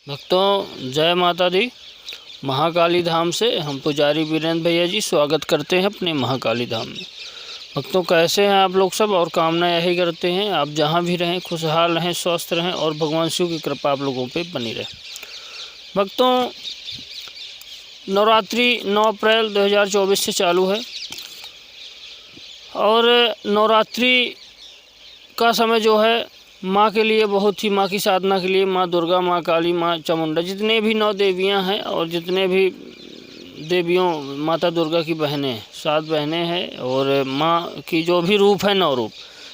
भक्तों जय माता दी। महाकाली धाम से हम पुजारी वीरेंद्र भैया जी स्वागत करते हैं अपने महाकाली धाम में। भक्तों कैसे हैं आप लोग सब, और कामना यही करते हैं आप जहां भी रहें खुशहाल रहें, स्वस्थ रहें और भगवान शिव की कृपा आप लोगों पे बनी रहे। भक्तों नवरात्रि 9 अप्रैल 2024 से चालू है और नवरात्रि का समय जो है माँ के लिए बहुत ही, माँ की साधना के लिए, माँ दुर्गा, माँ काली, माँ चामुंडा, जितने भी 9 देवियाँ हैं और जितने भी देवियों माता दुर्गा की बहनें हैं, 7 बहनें हैं और माँ की जो भी रूप है 9 रूप,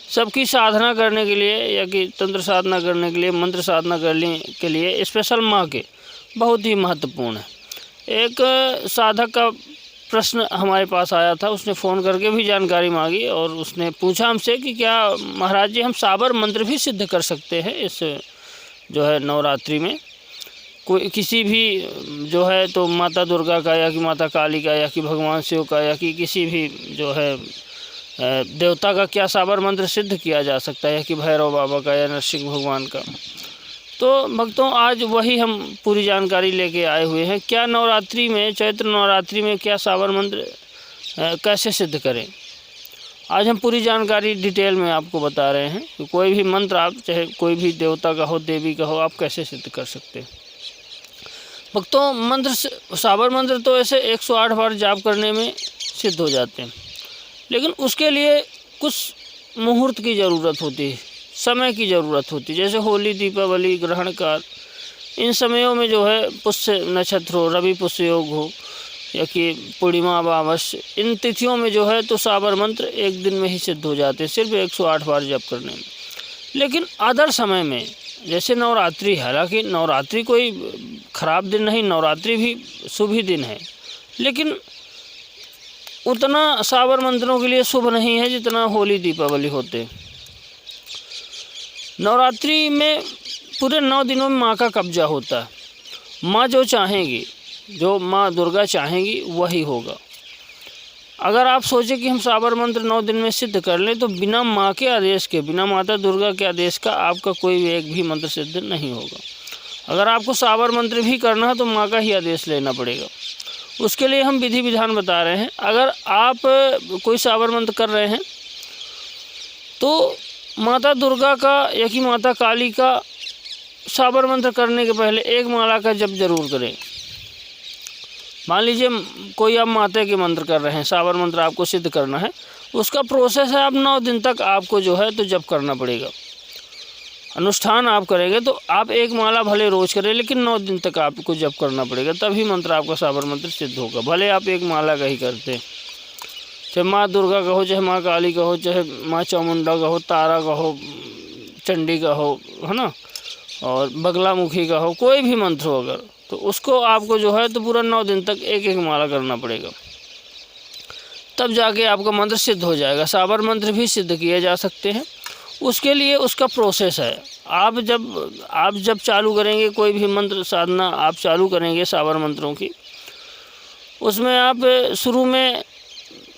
सबकी साधना करने के लिए या कि तंत्र साधना करने के लिए, मंत्र साधना करने के लिए स्पेशल माँ के बहुत ही महत्वपूर्ण है। एक साधक का प्रश्न हमारे पास आया था, उसने फ़ोन करके भी जानकारी मांगी और उसने पूछा हमसे कि क्या महाराज जी हम साबर मंत्र भी सिद्ध कर सकते हैं इस जो है नवरात्रि में, कोई किसी भी जो है तो माता दुर्गा का या कि माता काली का या कि भगवान शिव का या कि किसी भी जो है देवता का क्या साबर मंत्र सिद्ध किया जा सकता है, या कि भैरव बाबा का या नरसिंह भगवान का। तो भक्तों आज वही हम पूरी जानकारी लेके आए हुए हैं। क्या नवरात्रि में, चैत्र नवरात्रि में क्या साबर मंत्र कैसे सिद्ध करें, आज हम पूरी जानकारी डिटेल में आपको बता रहे हैं कि कोई भी मंत्र आप चाहे कोई भी देवता का हो, देवी का हो, आप कैसे सिद्ध कर सकते हैं। भक्तों मंत्र साबर मंत्र तो ऐसे 108 बार जाप करने में सिद्ध हो जाते हैं, लेकिन उसके लिए कुछ मुहूर्त की ज़रूरत होती है, समय की ज़रूरत होती है। जैसे होली, दीपावली, ग्रहण काल, इन समयों में जो है पुष्य नक्षत्र हो, रवि पुष्य योग हो या कि पूर्णिमा अमावस्या, इन तिथियों में जो है तो साबर मंत्र एक दिन में ही सिद्ध हो जाते हैं, सिर्फ 108 बार जप करने में। लेकिन अदर समय में जैसे नवरात्रि, हालांकि नवरात्रि कोई ख़राब दिन नहीं, नवरात्रि भी शुभ ही दिन है, लेकिन उतना साबर मंत्रों के लिए शुभ नहीं है जितना होली दीपावली होते हैं। नवरात्रि में पूरे 9 दिनों में माँ का कब्जा होता है। माँ जो चाहेंगी, जो माँ दुर्गा चाहेंगी वही होगा। अगर आप सोचें कि हम साबर मंत्र 9 दिन में सिद्ध कर लें तो बिना माँ के आदेश के, बिना माता दुर्गा के आदेश का आपका कोई एक भी मंत्र सिद्ध नहीं होगा। अगर आपको साबर मंत्र भी करना है तो माँ का ही आदेश लेना पड़ेगा। उसके लिए हम विधि विधान बता रहे हैं। अगर आप कोई साबर मंत्र कर रहे हैं तो माता दुर्गा का या कि माता काली का साबर मंत्र करने के पहले एक माला का जप जरूर करें। मान लीजिए कोई आप माता के मंत्र कर रहे हैं, साबर मंत्र आपको सिद्ध करना है, उसका प्रोसेस है, आप 9 दिन तक आपको जो है तो जप करना पड़ेगा। अनुष्ठान आप करेंगे तो आप एक माला भले रोज करें, लेकिन 9 दिन तक आपको जप करना पड़ेगा, तभी मंत्र आपका साबर मंत्र सिद्ध होगा। भले आप एक माला का ही करते हैं, चाहे माँ दुर्गा का हो, चाहे माँ काली का हो, चाहे माँ चामुंडा का हो, तारा का हो, चंडी का हो, है ना, और बगलामुखी का हो, कोई भी मंत्र हो अगर, तो उसको आपको जो है तो पूरा 9 दिन तक एक एक माला करना पड़ेगा, तब जाके आपका मंत्र सिद्ध हो जाएगा। साबर मंत्र भी सिद्ध किए जा सकते हैं, उसके लिए उसका प्रोसेस है। आप जब चालू करेंगे कोई भी मंत्र साधना आप चालू करेंगे साबर मंत्रों की, उसमें आप शुरू में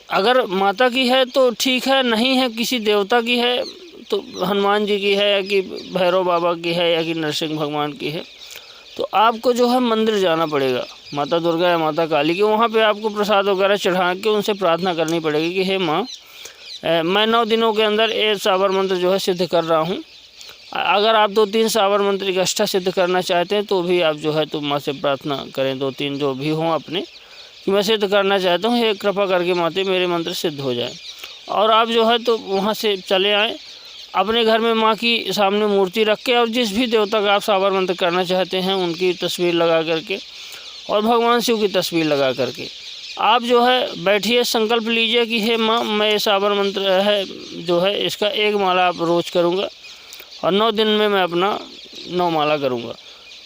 अगर माता की है तो ठीक है, नहीं है किसी देवता की है तो हनुमान जी की है या कि भैरव बाबा की है या कि नरसिंह भगवान की है, तो आपको जो है मंदिर जाना पड़ेगा माता दुर्गा या माता काली के। वहाँ पे आपको प्रसाद वगैरह चढ़ा के उनसे प्रार्थना करनी पड़ेगी कि हे माँ, मैं 9 दिनों के अंदर एक साबर मंत्र जो है सिद्ध कर रहा हूँ। अगर आप 2-3 साबर मंत्र इकट्ठा सिद्ध करना चाहते हैं तो भी आप जो है तो माँ से प्रार्थना करें, 2-3 जो भी हों अपने, कि मैं सिद्ध करना चाहता हूँ, ये कृपा करके माते मेरे मंत्र सिद्ध हो जाए। और आप जो है तो वहाँ से चले आएँ अपने घर में माँ की सामने मूर्ति रख के, और जिस भी देवता का आप साबर मंत्र करना चाहते हैं उनकी तस्वीर लगा करके और भगवान शिव की तस्वीर लगा करके आप जो है बैठिए, संकल्प लीजिए कि हे माँ, मैं ये साबर मंत्र है जो है इसका एक माला आप रोज करूँगा और 9 दिन में मैं अपना 9 माला करूँगा।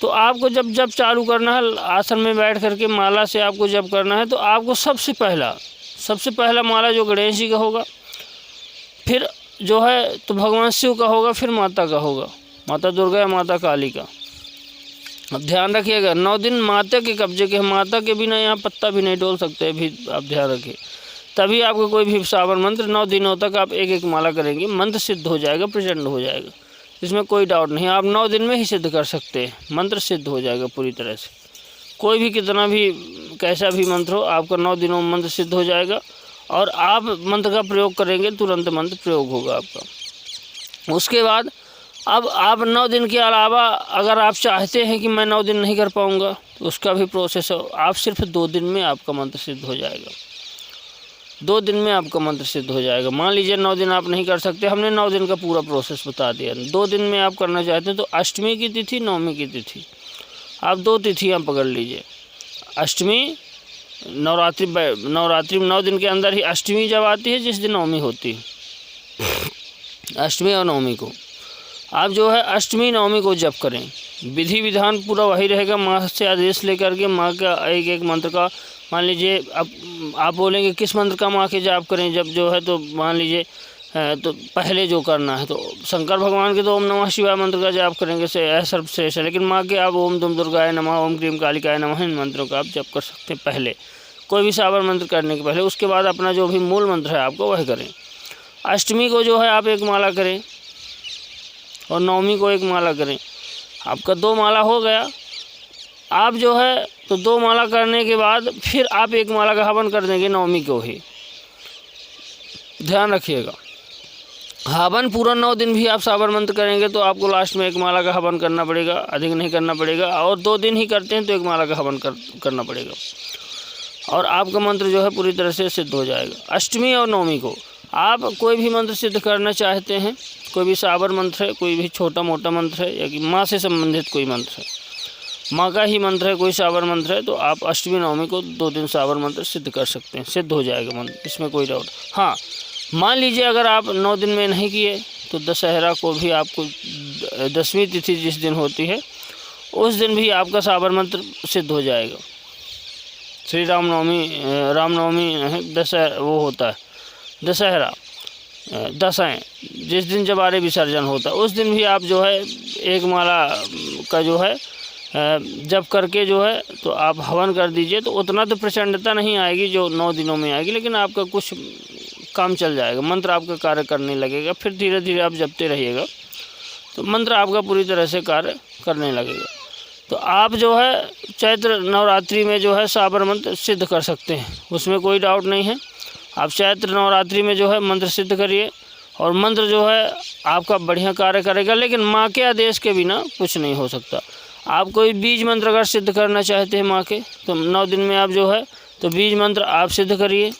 तो आपको जब चालू करना है, आसन में बैठ करके माला से आपको जब करना है, तो आपको सबसे पहला माला जो गणेश जी का होगा, फिर जो है तो भगवान शिव का होगा, फिर माता का होगा, माता दुर्गा या माता काली का। अब ध्यान रखिएगा 9 दिन माता के कब्जे के, माता के बिना यहाँ पत्ता भी नहीं डोल सकते भी, आप ध्यान रखिए। तभी आपको कोई भी साबर मंत्र 9 दिनों तक आप एक एक माला करेंगे, मंत्र सिद्ध हो जाएगा, प्रचंड हो जाएगा। इसमें कोई डाउट नहीं। आप 9 दिन में ही सिद्ध कर सकते हैं, मंत्र सिद्ध हो जाएगा पूरी तरह से। कोई भी कितना भी कैसा भी मंत्र हो, आपका 9 दिनों में मंत्र सिद्ध हो जाएगा। और आप मंत्र का प्रयोग करेंगे, तुरंत मंत्र प्रयोग होगा आपका। उसके बाद अब आप 9 दिन के अलावा अगर आप चाहते हैं कि मैं 9 दिन नहीं कर पाऊँगा, तो उसका भी प्रोसेस है। आप सिर्फ 2 दिन में आपका मंत्र सिद्ध हो जाएगा। 2 दिन में आपका मंत्र सिद्ध हो जाएगा। मान लीजिए 9 दिन आप नहीं कर सकते, हमने 9 दिन का पूरा प्रोसेस बता दिया। 2 दिन में आप करना चाहते हैं तो अष्टमी की तिथि, नवमी की तिथि, आप 2 तिथियाँ पकड़ लीजिए। अष्टमी, नवरात्रि में 9 दिन के अंदर ही अष्टमी जब आती है, जिस दिन नवमी होती है, अष्टमी और नवमी को आप जो है अष्टमी नवमी को जप करें। विधि विधान पूरा वही रहेगा। माँ से आदेश लेकर के माँ का एक एक मंत्र का, मान लीजिए अब आप बोलेंगे किस मंत्र का माँ के जाप करें, जब जो है तो मान लीजिए तो पहले जो करना है तो शंकर भगवान के तो ओम नमः शिवाय मंत्र का जाप करेंगे से सर्वश्रेष्ठ है। लेकिन माँ के आप ओम दुम दुर्गाय नमः, ओम क्रीम कालिकाय नमः, इन मंत्रों का आप जप कर सकते हैं पहले, कोई भी साबर मंत्र करने के पहले। उसके बाद अपना जो भी मूल मंत्र है आपको वह करें। अष्टमी को जो है आप 1 माला करें और नवमी को 1 माला करें। आपका 2 माला हो गया। आप जो है तो 2 माला करने के बाद फिर आप 1 माला का हवन कर देंगे नवमी को ही। ध्यान रखिएगा, हवन पूरा 9 दिन भी आप साबर मंत्र करेंगे तो आपको लास्ट में 1 माला का हवन करना पड़ेगा, अधिक नहीं करना पड़ेगा। और 2 दिन ही करते हैं तो 1 माला का हवन करना पड़ेगा और आपका मंत्र जो है पूरी तरह से सिद्ध हो जाएगा। अष्टमी और नवमी को आप कोई भी मंत्र सिद्ध करना चाहते हैं, कोई भी साबर मंत्र है, कोई भी छोटा मोटा मंत्र है, या कि माँ से संबंधित कोई मंत्र है, माँ का ही मंत्र है, कोई साबर मंत्र है, तो आप अष्टमी नवमी को 2 दिन साबर मंत्र सिद्ध कर सकते हैं, सिद्ध हो जाएगा मंत्र, इसमें कोई डाउट। हाँ, मान लीजिए अगर आप 9 दिन में नहीं किए तो दशहरा को भी आपको 10वीं तिथि जिस दिन होती है उस दिन भी आपका साबर मंत्र सिद्ध हो जाएगा। श्री रामनवमी दशहरा वो होता है, दशहरा दशाएँ, जिस दिन जबारे विसर्जन होता है उस दिन भी आप जो है 1 माला का जो है जब करके जो है तो आप हवन कर दीजिए। तो उतना तो प्रचंडता नहीं आएगी जो 9 दिनों में आएगी, लेकिन आपका कुछ काम चल जाएगा, मंत्र आपका कार्य करने लगेगा। फिर धीरे धीरे आप जपते रहिएगा तो मंत्र आपका पूरी तरह से कार्य करने लगेगा। तो आप जो है चैत्र नवरात्रि में जो है साबर मंत्र सिद्ध कर सकते हैं, उसमें कोई डाउट नहीं है। आप चैत्र नवरात्रि में जो है मंत्र सिद्ध करिए और मंत्र जो है आपका बढ़िया कार्य करेगा। लेकिन माँ के आदेश के बिना कुछ नहीं हो सकता। आप कोई बीज मंत्र अगर सिद्ध करना चाहते हैं माँ के, तो 9 दिन में आप जो है तो बीज मंत्र आप सिद्ध करिए।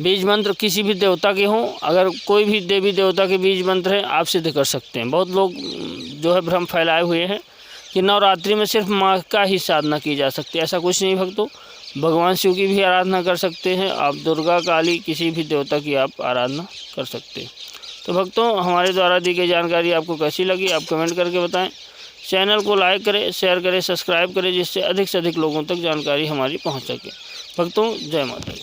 बीज मंत्र किसी भी देवता के हों, अगर कोई भी देवी देवता के बीज मंत्र हैं आप सिद्ध कर सकते हैं। बहुत लोग जो है भ्रम फैलाए हुए हैं कि नवरात्रि में सिर्फ माँ का ही साधना की जा सकती है, ऐसा कुछ नहीं भक्तों। भगवान शिव की भी आराधना कर सकते हैं आप, दुर्गा काली किसी भी देवता की आप आराधना कर सकते हैं। तो भक्तों, हमारे द्वारा दी गई जानकारी आपको कैसी लगी आप कमेंट करके बताएं। चैनल को लाइक करें, शेयर करें, सब्सक्राइब करें, जिससे अधिक से अधिक लोगों तक जानकारी हमारी पहुंच सके। भक्तों, जय माता दी।